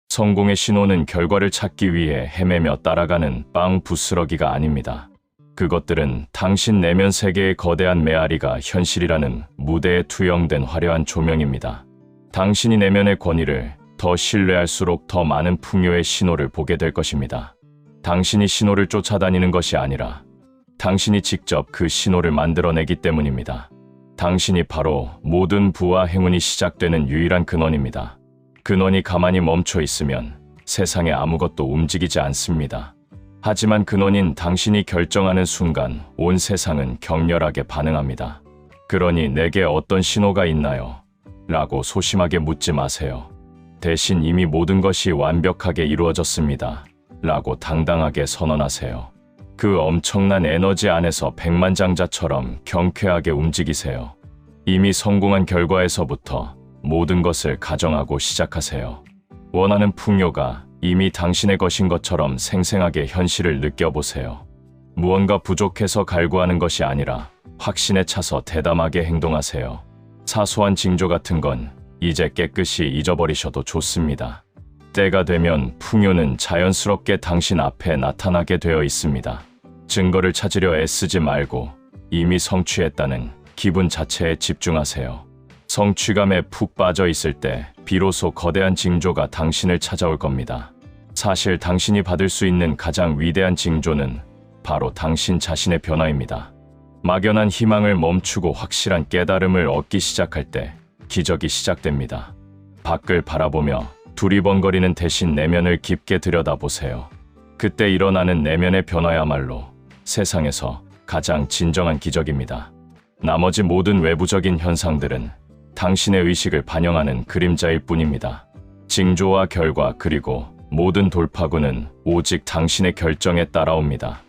성공의 신호는 결과를 찾기 위해 헤매며 따라가는 빵 부스러기가 아닙니다. 그것들은 당신 내면 세계의 거대한 메아리가 현실이라는 무대에 투영된 화려한 조명입니다. 당신이 내면의 권위를 더 신뢰할수록 더 많은 풍요의 신호를 보게 될 것입니다. 당신이 신호를 쫓아다니는 것이 아니라 당신이 직접 그 신호를 만들어내기 때문입니다. 당신이 바로 모든 부와 행운이 시작되는 유일한 근원입니다. 근원이 가만히 멈춰 있으면 세상에 아무것도 움직이지 않습니다. 하지만 근원인 당신이 결정하는 순간 온 세상은 격렬하게 반응합니다. 그러니 내게 어떤 신호가 있나요? 라고 소심하게 묻지 마세요. 대신 이미 모든 것이 완벽하게 이루어졌습니다. 라고 당당하게 선언하세요. 그 엄청난 에너지 안에서 백만장자처럼 경쾌하게 움직이세요. 이미 성공한 결과에서부터 모든 것을 가정하고 시작하세요. 원하는 풍요가 이미 당신의 것인 것처럼 생생하게 현실을 느껴보세요. 무언가 부족해서 갈구하는 것이 아니라 확신에 차서 대담하게 행동하세요. 사소한 징조 같은 건 이제 깨끗이 잊어버리셔도 좋습니다. 때가 되면 풍요는 자연스럽게 당신 앞에 나타나게 되어 있습니다. 증거를 찾으려 애쓰지 말고 이미 성취했다는 기분 자체에 집중하세요. 성취감에 푹 빠져 있을 때 비로소 거대한 징조가 당신을 찾아올 겁니다. 사실 당신이 받을 수 있는 가장 위대한 징조는 바로 당신 자신의 변화입니다. 막연한 희망을 멈추고 확실한 깨달음을 얻기 시작할 때 기적이 시작됩니다. 밖을 바라보며 두리번거리는 대신 내면을 깊게 들여다보세요. 그때 일어나는 내면의 변화야말로 세상에서 가장 진정한 기적입니다. 나머지 모든 외부적인 현상들은 당신의 의식을 반영하는 그림자일 뿐입니다. 징조와 결과 그리고 모든 돌파구는 오직 당신의 결정에 따라옵니다.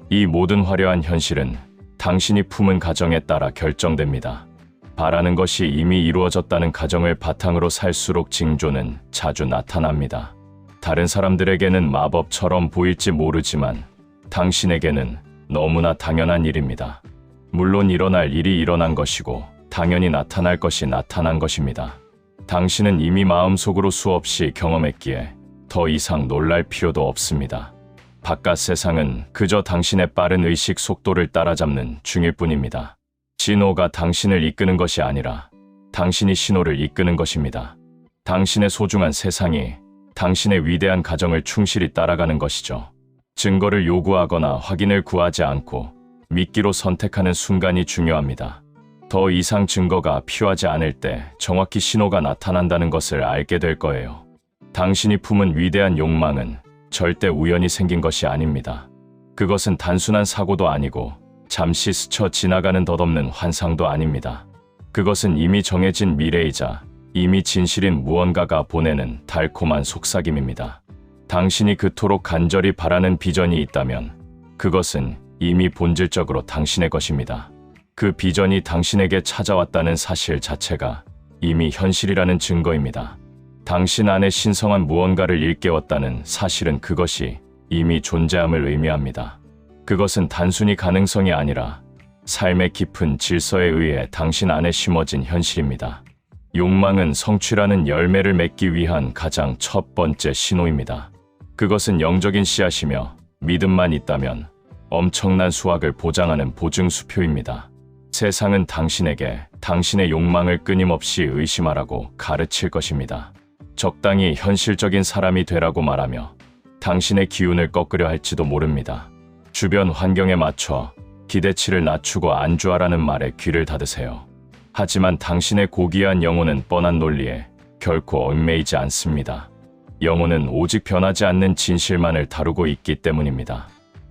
이 모든 화려한 현실은 당신이 품은 가정에 따라 결정됩니다. 바라는 것이 이미 이루어졌다는 가정을 바탕으로 살수록 징조는 자주 나타납니다. 다른 사람들에게는 마법처럼 보일지 모르지만 당신에게는 너무나 당연한 일입니다. 물론 일어날 일이 일어난 것이고 당연히 나타날 것이 나타난 것입니다. 당신은 이미 마음속으로 수없이 경험했기에 더 이상 놀랄 필요도 없습니다. 바깥 세상은 그저 당신의 빠른 의식 속도를 따라잡는 중일 뿐입니다. 신호가 당신을 이끄는 것이 아니라 당신이 신호를 이끄는 것입니다. 당신의 소중한 세상이 당신의 위대한 가정을 충실히 따라가는 것이죠. 증거를 요구하거나 확인을 구하지 않고 믿기로 선택하는 순간이 중요합니다. 더 이상 증거가 필요하지 않을 때 정확히 신호가 나타난다는 것을 알게 될 거예요. 당신이 품은 위대한 욕망은 절대 우연히 생긴 것이 아닙니다. 그것은 단순한 사고도 아니고 잠시 스쳐 지나가는 덧없는 환상도 아닙니다. 그것은 이미 정해진 미래이자 이미 진실인 무언가가 보내는 달콤한 속삭임입니다. 당신이 그토록 간절히 바라는 비전이 있다면 그것은 이미 본질적으로 당신의 것입니다. 그 비전이 당신에게 찾아왔다는 사실 자체가 이미 현실이라는 증거입니다. 당신 안에 신성한 무언가를 일깨웠다는 사실은 그것이 이미 존재함을 의미합니다. 그것은 단순히 가능성이 아니라 삶의 깊은 질서에 의해 당신 안에 심어진 현실입니다. 욕망은 성취라는 열매를 맺기 위한 가장 첫 번째 신호입니다. 그것은 영적인 씨앗이며 믿음만 있다면 엄청난 수확을 보장하는 보증수표입니다. 세상은 당신에게 당신의 욕망을 끊임없이 의심하라고 가르칠 것입니다. 적당히 현실적인 사람이 되라고 말하며 당신의 기운을 꺾으려 할지도 모릅니다. 주변 환경에 맞춰 기대치를 낮추고 안주하라는 말에 귀를 닫으세요. 하지만 당신의 고귀한 영혼은 뻔한 논리에 결코 얽매이지 않습니다. 영혼은 오직 변하지 않는 진실만을 다루고 있기 때문입니다.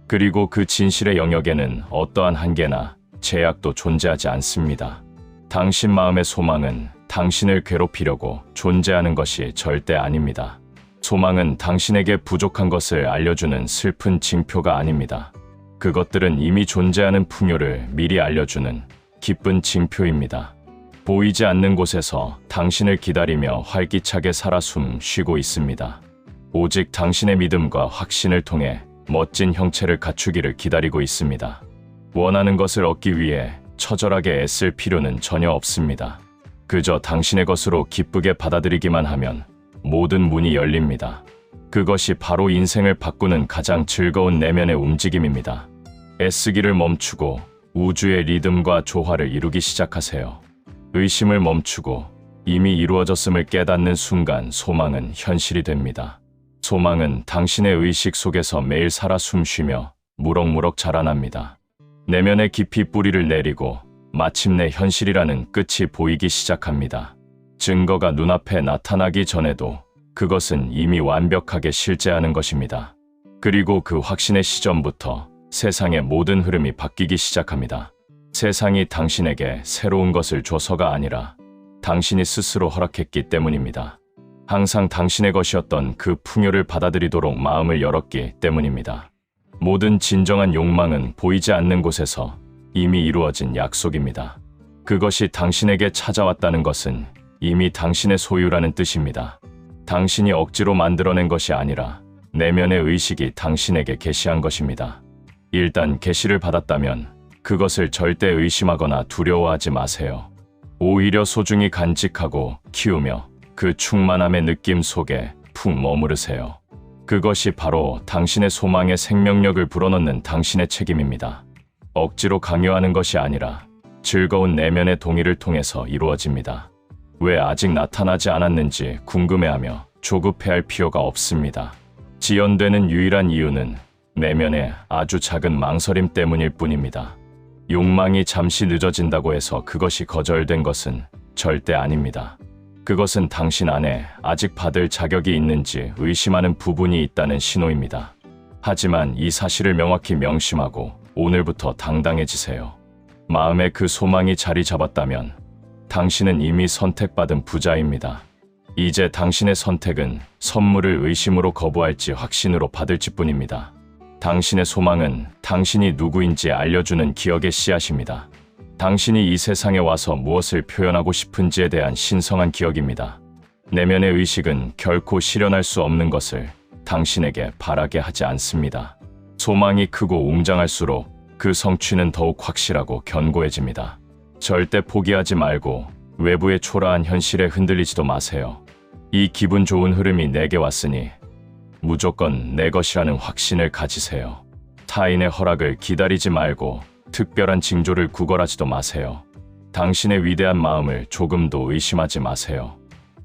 그리고 그 진실의 영역에는 어떠한 한계나 제약도 존재하지 않습니다. 당신 마음의 소망은 당신을 괴롭히려고 존재하는 것이 절대 아닙니다. 소망은 당신에게 부족한 것을 알려주는 슬픈 징표가 아닙니다. 그것들은 이미 존재하는 풍요를 미리 알려주는 기쁜 징표입니다. 보이지 않는 곳에서 당신을 기다리며 활기차게 살아 숨 쉬고 있습니다. 오직 당신의 믿음과 확신을 통해 멋진 형체를 갖추기를 기다리고 있습니다. 원하는 것을 얻기 위해 처절하게 애쓸 필요는 전혀 없습니다. 그저 당신의 것으로 기쁘게 받아들이기만 하면 모든 문이 열립니다. 그것이 바로 인생을 바꾸는 가장 즐거운 내면의 움직임입니다. 애쓰기를 멈추고 우주의 리듬과 조화를 이루기 시작하세요. 의심을 멈추고 이미 이루어졌음을 깨닫는 순간 소망은 현실이 됩니다. 소망은 당신의 의식 속에서 매일 살아 숨쉬며 무럭무럭 자라납니다. 내면에 깊이 뿌리를 내리고 마침내 현실이라는 끝이 보이기 시작합니다. 증거가 눈앞에 나타나기 전에도 그것은 이미 완벽하게 실제하는 것입니다. 그리고 그 확신의 시점부터 세상의 모든 흐름이 바뀌기 시작합니다. 세상이 당신에게 새로운 것을 줘서가 아니라 당신이 스스로 허락했기 때문입니다. 항상 당신의 것이었던 그 풍요를 받아들이도록 마음을 열었기 때문입니다. 모든 진정한 욕망은 보이지 않는 곳에서 이미 이루어진 약속입니다. 그것이 당신에게 찾아왔다는 것은 이미 당신의 소유라는 뜻입니다. 당신이 억지로 만들어낸 것이 아니라 내면의 의식이 당신에게 계시한 것입니다. 일단 계시를 받았다면 그것을 절대 의심하거나 두려워하지 마세요. 오히려 소중히 간직하고 키우며 그 충만함의 느낌 속에 푹 머무르세요. 그것이 바로 당신의 소망에 생명력을 불어넣는 당신의 책임입니다. 억지로 강요하는 것이 아니라 즐거운 내면의 동의를 통해서 이루어집니다. 왜 아직 나타나지 않았는지 궁금해하며 조급해할 필요가 없습니다. 지연되는 유일한 이유는 내면의 아주 작은 망설임 때문일 뿐입니다. 욕망이 잠시 늦어진다고 해서 그것이 거절된 것은 절대 아닙니다. 그것은 당신 안에 아직 받을 자격이 있는지 의심하는 부분이 있다는 신호입니다. 하지만 이 사실을 명확히 명심하고 오늘부터 당당해지세요. 마음에 그 소망이 자리 잡았다면 당신은 이미 선택받은 부자입니다. 이제 당신의 선택은 선물을 의심으로 거부할지 확신으로 받을지 뿐입니다. 당신의 소망은 당신이 누구인지 알려주는 기억의 씨앗입니다. 당신이 이 세상에 와서 무엇을 표현하고 싶은지에 대한 신성한 기억입니다. 내면의 의식은 결코 실현할 수 없는 것을 당신에게 바라게 하지 않습니다. 소망이 크고 웅장할수록 그 성취는 더욱 확실하고 견고해집니다. 절대 포기하지 말고 외부의 초라한 현실에 흔들리지도 마세요. 이 기분 좋은 흐름이 내게 왔으니 무조건 내 것이라는 확신을 가지세요. 타인의 허락을 기다리지 말고 특별한 징조를 구걸하지도 마세요. 당신의 위대한 마음을 조금도 의심하지 마세요.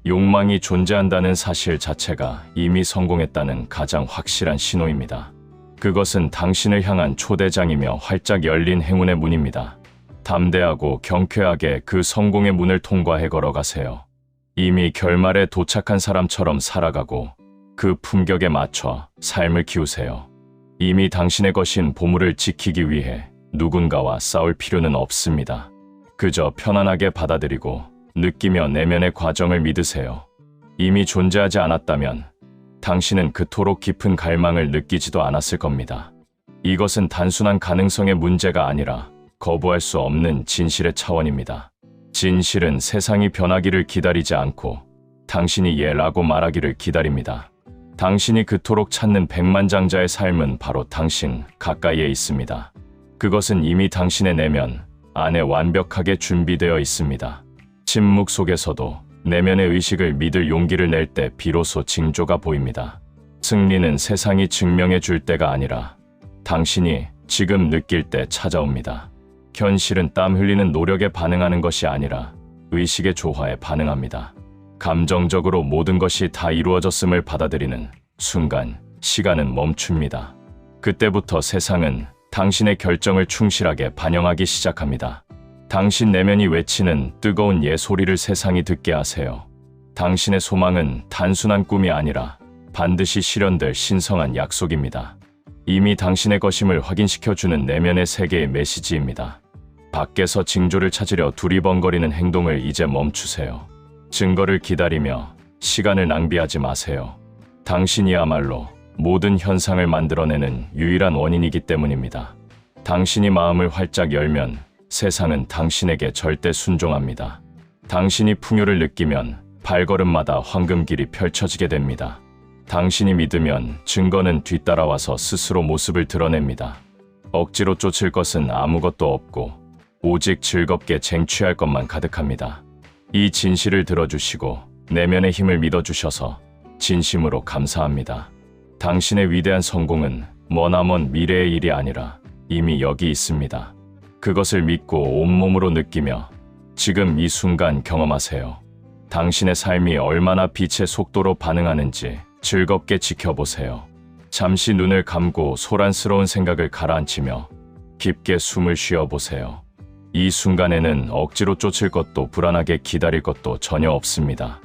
욕망이 존재한다는 사실 자체가 이미 성공했다는 가장 확실한 신호입니다. 그것은 당신을 향한 초대장이며 활짝 열린 행운의 문입니다. 담대하고 경쾌하게 그 성공의 문을 통과해 걸어가세요. 이미 결말에 도착한 사람처럼 살아가고 그 품격에 맞춰 삶을 키우세요. 이미 당신의 것인 보물을 지키기 위해 누군가와 싸울 필요는 없습니다. 그저 편안하게 받아들이고 느끼며 내면의 과정을 믿으세요. 이미 존재하지 않았다면 당신은 그토록 깊은 갈망을 느끼지도 않았을 겁니다. 이것은 단순한 가능성의 문제가 아니라 거부할 수 없는 진실의 차원입니다. 진실은 세상이 변하기를 기다리지 않고 당신이 예라고 말하기를 기다립니다. 당신이 그토록 찾는 백만장자의 삶은 바로 당신 가까이에 있습니다. 그것은 이미 당신의 내면 안에 완벽하게 준비되어 있습니다. 침묵 속에서도 내면의 의식을 믿을 용기를 낼 때 비로소 징조가 보입니다. 승리는 세상이 증명해 줄 때가 아니라 당신이 지금 느낄 때 찾아옵니다. 현실은 땀 흘리는 노력에 반응하는 것이 아니라 의식의 조화에 반응합니다. 감정적으로 모든 것이 다 이루어졌음을 받아들이는 순간 시간은 멈춥니다. 그때부터 세상은 당신의 결정을 충실하게 반영하기 시작합니다. 당신 내면이 외치는 뜨거운 예 소리를 세상이 듣게 하세요. 당신의 소망은 단순한 꿈이 아니라 반드시 실현될 신성한 약속입니다. 이미 당신의 것임을 확인시켜주는 내면의 세계의 메시지입니다. 밖에서 징조를 찾으려 두리번거리는 행동을 이제 멈추세요. 증거를 기다리며 시간을 낭비하지 마세요. 당신이야말로 모든 현상을 만들어내는 유일한 원인이기 때문입니다. 당신이 마음을 활짝 열면 세상은 당신에게 절대 순종합니다. 당신이 풍요를 느끼면 발걸음마다 황금길이 펼쳐지게 됩니다. 당신이 믿으면 증거는 뒤따라와서 스스로 모습을 드러냅니다. 억지로 쫓을 것은 아무것도 없고 오직 즐겁게 쟁취할 것만 가득합니다. 이 진실을 들어주시고 내면의 힘을 믿어주셔서 진심으로 감사합니다. 당신의 위대한 성공은 머나먼 미래의 일이 아니라 이미 여기 있습니다. 그것을 믿고 온몸으로 느끼며 지금 이 순간 경험하세요. 당신의 삶이 얼마나 빛의 속도로 반응하는지 즐겁게 지켜보세요. 잠시 눈을 감고 소란스러운 생각을 가라앉히며 깊게 숨을 쉬어보세요. 이 순간에는 억지로 쫓을 것도 불안하게 기다릴 것도 전혀 없습니다.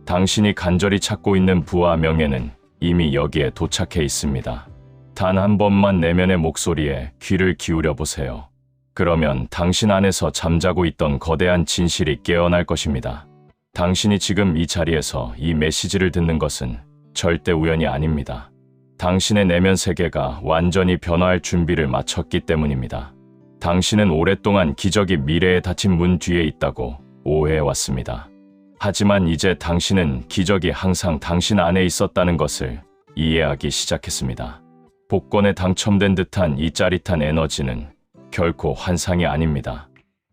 당신이 간절히 찾고 있는 부와 명예는 이미 여기에 도착해 있습니다. 단 한 번만 내면의 목소리에 귀를 기울여 보세요. 그러면 당신 안에서 잠자고 있던 거대한 진실이 깨어날 것입니다. 당신이 지금 이 자리에서 이 메시지를 듣는 것은 절대 우연이 아닙니다. 당신의 내면 세계가 완전히 변화할 준비를 마쳤기 때문입니다. 당신은 오랫동안 기적이 미래에 닫힌 문 뒤에 있다고 오해해왔습니다. 하지만 이제 당신은 기적이 항상 당신 안에 있었다는 것을 이해하기 시작했습니다. 복권에 당첨된 듯한 이 짜릿한 에너지는 결코 환상이 아닙니다.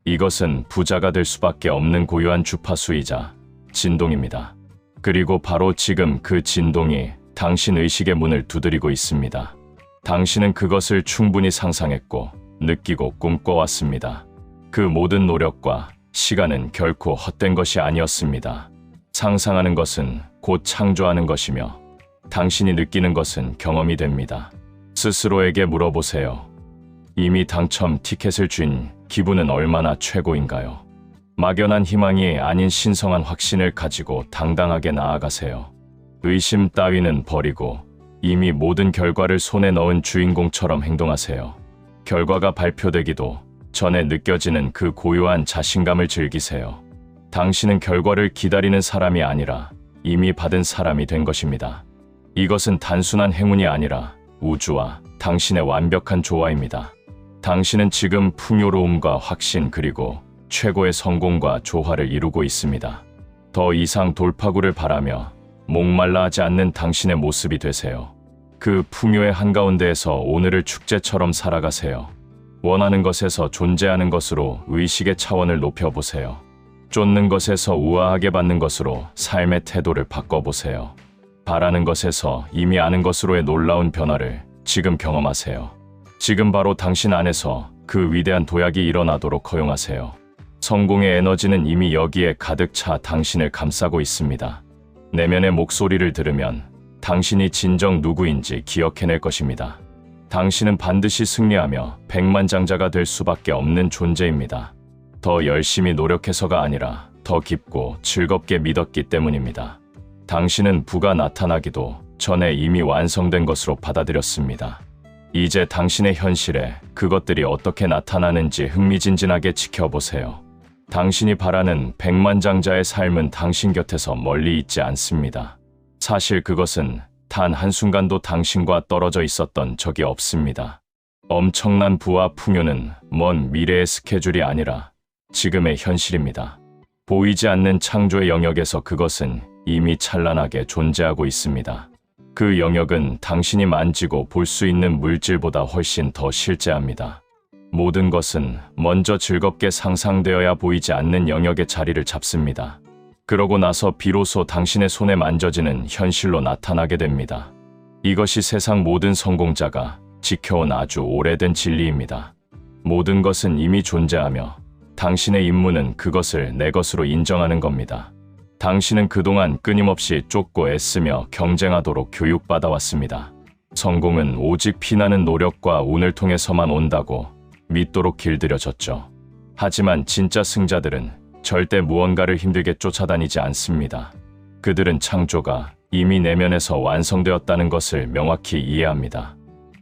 이것은 부자가 될 수밖에 없는 고유한 주파수이자 진동입니다. 그리고 바로 지금 그 진동이 당신 의식의 문을 두드리고 있습니다. 당신은 그것을 충분히 상상했고 느끼고 꿈꿔왔습니다. 그 모든 노력과 시간은 결코 헛된 것이 아니었습니다. 상상하는 것은 곧 창조하는 것이며 당신이 느끼는 것은 경험이 됩니다. 스스로에게 물어보세요. 이미 당첨 티켓을 쥔 기분은 얼마나 최고인가요? 막연한 희망이 아닌 신성한 확신을 가지고 당당하게 나아가세요. 의심 따위는 버리고 이미 모든 결과를 손에 넣은 주인공처럼 행동하세요. 결과가 발표되기도 전에 느껴지는 그 고요한 자신감을 즐기세요. 당신은 결과를 기다리는 사람이 아니라 이미 받은 사람이 된 것입니다. 이것은 단순한 행운이 아니라 우주와 당신의 완벽한 조화입니다. 당신은 지금 풍요로움과 확신 그리고 최고의 성공과 조화를 이루고 있습니다. 더 이상 돌파구를 바라며 목말라 하지 않는 당신의 모습이 되세요. 그 풍요의 한가운데에서 오늘을 축제처럼 살아가세요. 원하는 것에서 존재하는 것으로 의식의 차원을 높여보세요. 쫓는 것에서 우아하게 받는 것으로 삶의 태도를 바꿔보세요. 바라는 것에서 이미 아는 것으로의 놀라운 변화를 지금 경험하세요. 지금 바로 당신 안에서 그 위대한 도약이 일어나도록 허용하세요. 성공의 에너지는 이미 여기에 가득 차 당신을 감싸고 있습니다. 내면의 목소리를 들으면 당신이 진정 누구인지 기억해낼 것입니다. 당신은 반드시 승리하며 백만장자가 될 수밖에 없는 존재입니다. 더 열심히 노력해서가 아니라 더 깊고 즐겁게 믿었기 때문입니다. 당신은 부가 나타나기도 전에 이미 완성된 것으로 받아들였습니다. 이제 당신의 현실에 그것들이 어떻게 나타나는지 흥미진진하게 지켜보세요. 당신이 바라는 백만장자의 삶은 당신 곁에서 멀리 있지 않습니다. 사실 그것은 단 한순간도 당신과 떨어져 있었던 적이 없습니다. 엄청난 부와 풍요는 먼 미래의 스케줄이 아니라 지금의 현실입니다. 보이지 않는 창조의 영역에서 그것은 이미 찬란하게 존재하고 있습니다. 그 영역은 당신이 만지고 볼 수 있는 물질보다 훨씬 더 실제합니다. 모든 것은 먼저 즐겁게 상상되어야 보이지 않는 영역에 자리를 잡습니다. 그러고 나서 비로소 당신의 손에 만져지는 현실로 나타나게 됩니다. 이것이 세상 모든 성공자가 지켜온 아주 오래된 진리입니다. 모든 것은 이미 존재하며 당신의 임무는 그것을 내 것으로 인정하는 겁니다. 당신은 그동안 끊임없이 쫓고 애쓰며 경쟁하도록 교육받아왔습니다. 성공은 오직 피나는 노력과 운을 통해서만 온다고 믿도록 길들여졌죠. 하지만 진짜 승자들은 절대 무언가를 힘들게 쫓아다니지 않습니다. 그들은 창조가 이미 내면에서 완성되었다는 것을 명확히 이해합니다.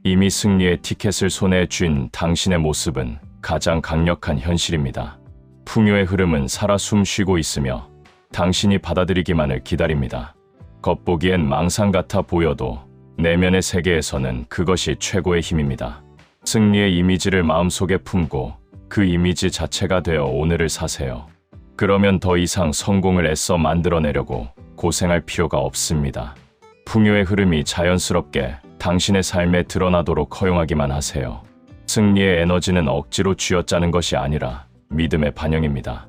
이미 승리의 티켓을 손에 쥔 당신의 모습은 가장 강력한 현실입니다. 풍요의 흐름은 살아 숨쉬고 있으며 당신이 받아들이기만을 기다립니다. 겉보기엔 망상 같아 보여도 내면의 세계에서는 그것이 최고의 힘입니다. 승리의 이미지를 마음속에 품고 그 이미지 자체가 되어 오늘을 사세요. 그러면 더 이상 성공을 애써 만들어내려고 고생할 필요가 없습니다. 풍요의 흐름이 자연스럽게 당신의 삶에 드러나도록 허용하기만 하세요. 승리의 에너지는 억지로 쥐어짜는 것이 아니라 믿음의 반영입니다.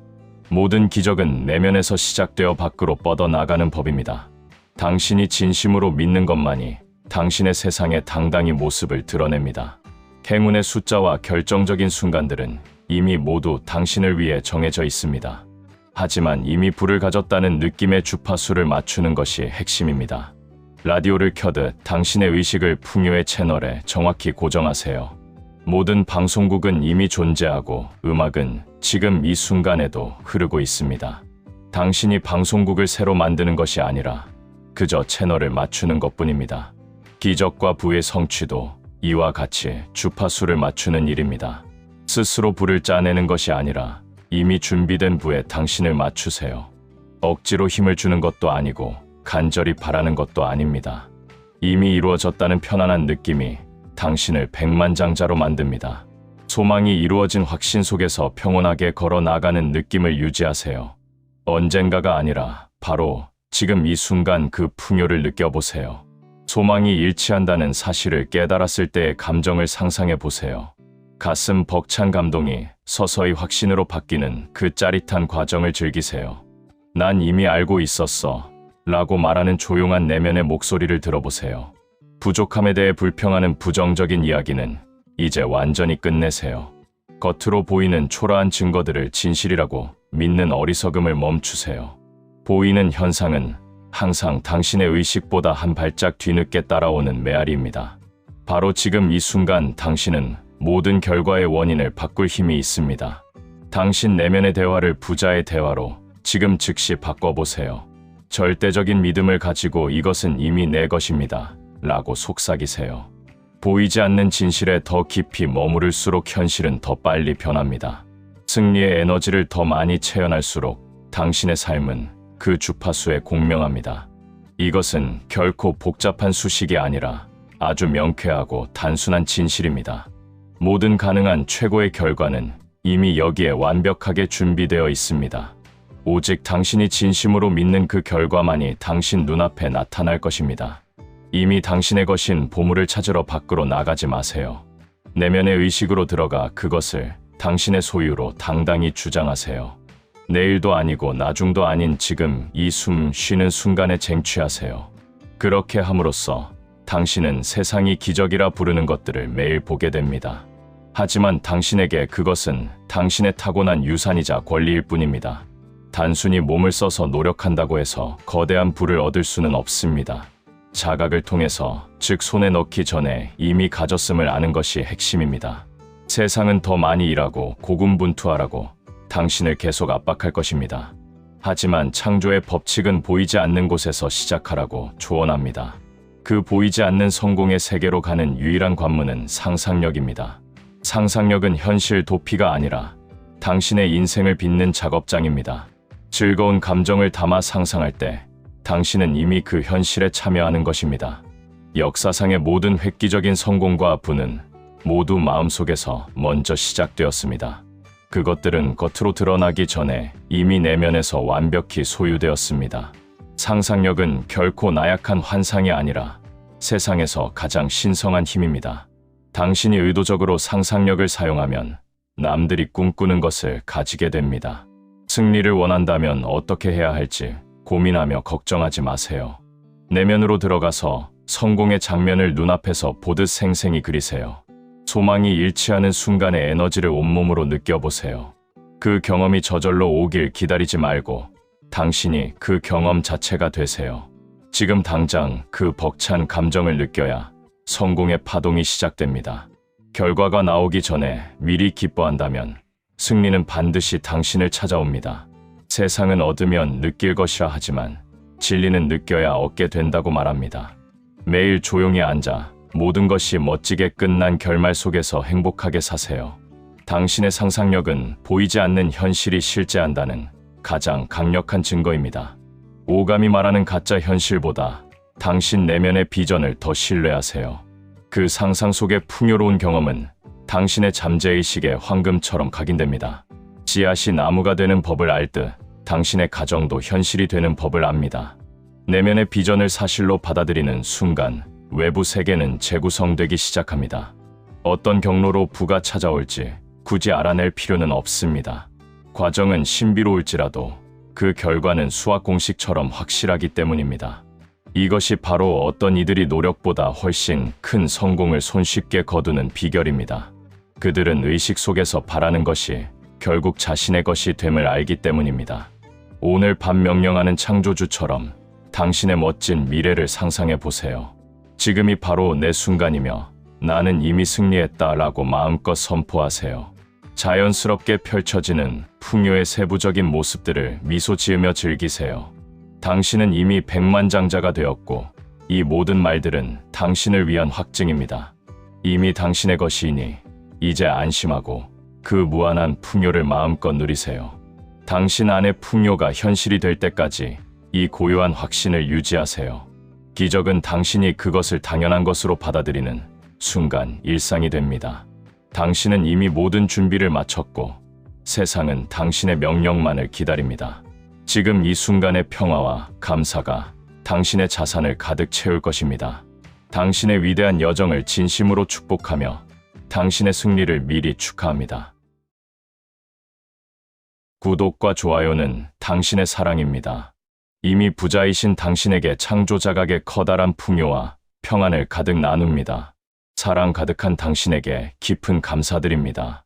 모든 기적은 내면에서 시작되어 밖으로 뻗어나가는 법입니다. 당신이 진심으로 믿는 것만이 당신의 세상에 당당히 모습을 드러냅니다. 행운의 숫자와 결정적인 순간들은 이미 모두 당신을 위해 정해져 있습니다. 하지만 이미 불을 가졌다는 느낌의 주파수를 맞추는 것이 핵심입니다. 라디오를 켜듯 당신의 의식을 풍요의 채널에 정확히 고정하세요. 모든 방송국은 이미 존재하고 음악은 지금 이 순간에도 흐르고 있습니다. 당신이 방송국을 새로 만드는 것이 아니라 그저 채널을 맞추는 것뿐입니다. 기적과 부의 성취도 이와 같이 주파수를 맞추는 일입니다. 스스로 불을 짜내는 것이 아니라 이미 준비된 부에 당신을 맞추세요. 억지로 힘을 주는 것도 아니고 간절히 바라는 것도 아닙니다. 이미 이루어졌다는 편안한 느낌이 당신을 백만장자로 만듭니다. 소망이 이루어진 확신 속에서 평온하게 걸어 나가는 느낌을 유지하세요. 언젠가가 아니라 바로 지금 이 순간 그 풍요를 느껴보세요. 소망이 일치한다는 사실을 깨달았을 때의 감정을 상상해 보세요. 가슴 벅찬 감동이 서서히 확신으로 바뀌는 그 짜릿한 과정을 즐기세요. 난 이미 알고 있었어 라고 말하는 조용한 내면의 목소리를 들어보세요. 부족함에 대해 불평하는 부정적인 이야기는 이제 완전히 끝내세요. 겉으로 보이는 초라한 증거들을 진실이라고 믿는 어리석음을 멈추세요. 보이는 현상은 항상 당신의 의식보다 한 발짝 뒤늦게 따라오는 메아리입니다. 바로 지금 이 순간 당신은 모든 결과의 원인을 바꿀 힘이 있습니다. 당신 내면의 대화를 부자의 대화로 지금 즉시 바꿔보세요. 절대적인 믿음을 가지고 이것은 이미 내 것입니다 라고 속삭이세요. 보이지 않는 진실에 더 깊이 머무를수록 현실은 더 빨리 변합니다. 승리의 에너지를 더 많이 체현할수록 당신의 삶은 그 주파수에 공명합니다. 이것은 결코 복잡한 수식이 아니라 아주 명쾌하고 단순한 진실입니다. 모든 가능한 최고의 결과는 이미 여기에 완벽하게 준비되어 있습니다. 오직 당신이 진심으로 믿는 그 결과만이 당신 눈앞에 나타날 것입니다. 이미 당신의 것인 보물을 찾으러 밖으로 나가지 마세요. 내면의 의식으로 들어가 그것을 당신의 소유로 당당히 주장하세요. 내일도 아니고 나중도 아닌 지금 이 숨 쉬는 순간에 쟁취하세요. 그렇게 함으로써 당신은 세상이 기적이라 부르는 것들을 매일 보게 됩니다. 하지만 당신에게 그것은 당신의 타고난 유산이자 권리일 뿐입니다. 단순히 몸을 써서 노력한다고 해서 거대한 부를 얻을 수는 없습니다. 자각을 통해서, 즉 손에 넣기 전에 이미 가졌음을 아는 것이 핵심입니다. 세상은 더 많이 일하고 고군분투하라고 당신을 계속 압박할 것입니다. 하지만 창조의 법칙은 보이지 않는 곳에서 시작하라고 조언합니다. 그 보이지 않는 성공의 세계로 가는 유일한 관문은 상상력입니다. 상상력은 현실 도피가 아니라 당신의 인생을 빚는 작업장입니다. 즐거운 감정을 담아 상상할 때 당신은 이미 그 현실에 참여하는 것입니다. 역사상의 모든 획기적인 성공과 부는 모두 마음속에서 먼저 시작되었습니다. 그것들은 겉으로 드러나기 전에 이미 내면에서 완벽히 소유되었습니다. 상상력은 결코 나약한 환상이 아니라 세상에서 가장 신성한 힘입니다. 당신이 의도적으로 상상력을 사용하면 남들이 꿈꾸는 것을 가지게 됩니다. 승리를 원한다면 어떻게 해야 할지 고민하며 걱정하지 마세요. 내면으로 들어가서 성공의 장면을 눈앞에서 보듯 생생히 그리세요. 소망이 일치하는 순간의 에너지를 온몸으로 느껴보세요. 그 경험이 저절로 오길 기다리지 말고 당신이 그 경험 자체가 되세요. 지금 당장 그 벅찬 감정을 느껴야 성공의 파동이 시작됩니다. 결과가 나오기 전에 미리 기뻐한다면 승리는 반드시 당신을 찾아옵니다. 세상은 얻으면 느낄 것이라 하지만 진리는 느껴야 얻게 된다고 말합니다. 매일 조용히 앉아 모든 것이 멋지게 끝난 결말 속에서 행복하게 사세요. 당신의 상상력은 보이지 않는 현실이 실제한다는 가장 강력한 증거입니다. 오감이 말하는 가짜 현실보다 당신 내면의 비전을 더 신뢰하세요. 그 상상 속의 풍요로운 경험은 당신의 잠재의식에 황금처럼 각인됩니다. 씨앗이 나무가 되는 법을 알듯 당신의 가정도 현실이 되는 법을 압니다. 내면의 비전을 사실로 받아들이는 순간 외부 세계는 재구성되기 시작합니다. 어떤 경로로 부가 찾아올지 굳이 알아낼 필요는 없습니다. 과정은 신비로울지라도 그 결과는 수학 공식처럼 확실하기 때문입니다. 이것이 바로 어떤 이들이 노력보다 훨씬 큰 성공을 손쉽게 거두는 비결입니다. 그들은 의식 속에서 바라는 것이 결국 자신의 것이 됨을 알기 때문입니다. 오늘 밤 명령하는 창조주처럼 당신의 멋진 미래를 상상해 보세요. 지금이 바로 내 순간이며 나는 이미 승리했다라고 마음껏 선포하세요. 자연스럽게 펼쳐지는 풍요의 세부적인 모습들을 미소 지으며 즐기세요. 당신은 이미 백만장자가 되었고 이 모든 말들은 당신을 위한 확증입니다. 이미 당신의 것이니 이제 안심하고 그 무한한 풍요를 마음껏 누리세요. 당신 안의 풍요가 현실이 될 때까지 이 고요한 확신을 유지하세요. 기적은 당신이 그것을 당연한 것으로 받아들이는 순간 일상이 됩니다. 당신은 이미 모든 준비를 마쳤고 세상은 당신의 명령만을 기다립니다. 지금 이 순간의 평화와 감사가 당신의 자산을 가득 채울 것입니다. 당신의 위대한 여정을 진심으로 축복하며 당신의 승리를 미리 축하합니다. 구독과 좋아요는 당신의 사랑입니다. 이미 부자이신 당신에게 창조자각의 커다란 풍요와 평안을 가득 나눕니다. 사랑 가득한 당신에게 깊은 감사드립니다.